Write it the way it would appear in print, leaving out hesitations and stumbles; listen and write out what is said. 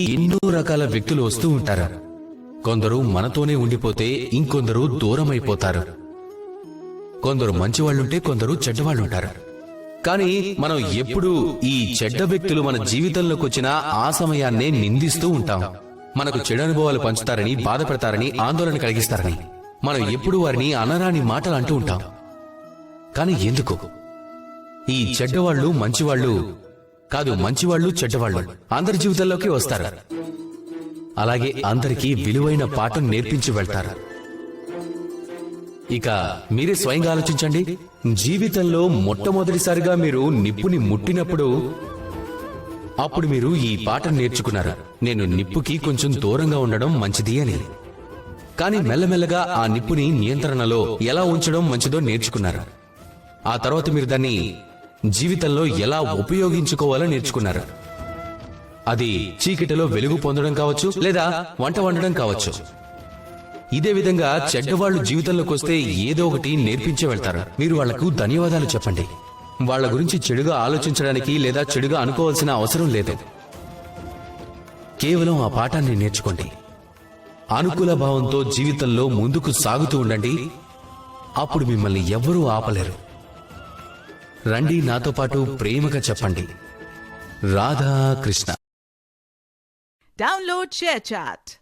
ఎన్నో రకాల వ్యక్తులు వస్తూ ఉంటారు. కొందరు మనతోనే ఉండిపోతే ఇంకొందరు దూరమైపోతారు. కొందరు మంచివాళ్లుంటే కొందరు చెడ్డవాళ్లుంటారు. కానీ మనం ఎప్పుడూ ఈ చెడ్డ వ్యక్తులు మన జీవితంలోకి వచ్చినా ఆ సమయాన్నే నిందిస్తూ ఉంటాం. మనకు చెడు అనుభవాలు పంచుతారని, బాధపడతారని, ఆందోళన కలిగిస్తారని మనం ఎప్పుడు వారిని అనరాని మాటలు అంటూ ఉంటాం. కానీ ఎందుకు? ఈ చెడ్డవాళ్లు మంచివాళ్లు కాదు, మంచివాళ్లు చెడ్డవాళ్లు అందరి జీవితంలోకి వస్తారు. అలాగే అందరికీ విలువైన పాఠం నేర్పించి వెళ్తారు. ఇక మీరే స్వయంగా ఆలోచించండి. జీవితంలో మొట్టమొదటిసారిగా మీరు నిప్పుని ముట్టినప్పుడు అప్పుడు మీరు ఈ పాఠం నేర్చుకున్నారు, నేను నిప్పుకి కొంచెం దూరంగా ఉండడం మంచిది అని. కానీ మెల్లమెల్లగా ఆ నిప్పుని నియంత్రణలో ఎలా ఉంచడం మంచిదో నేర్చుకున్నారు. ఆ తర్వాత మీరు దాన్ని జీవితంలో ఎలా ఉపయోగించుకోవాలో నేర్చుకున్నారు. అది చీకటిలో వెలుగు పొందడం కావచ్చు, లేదా వంట వండడం కావచ్చు. ఇదే విధంగా చెడ్డవాళ్లు జీవితంలోకి వస్తే ఏదో ఒకటి నేర్పించే వెళ్తారు. మీరు వాళ్లకు ధన్యవాదాలు చెప్పండి. వాళ్ల గురించి చెడుగా ఆలోచించడానికి లేదా చెడుగా అనుకోవాల్సిన అవసరం లేదు. కేవలం ఆ పాఠాన్ని నేర్చుకోండి. అనుకూల భావంతో జీవితంలో ముందుకు సాగుతూ ఉండండి. అప్పుడు మిమ్మల్ని ఎవ్వరూ ఆపలేరు. రండి, నాతో పాటు ప్రేమగా చెప్పండి, రాధా కృష్ణ. Download ShareChat.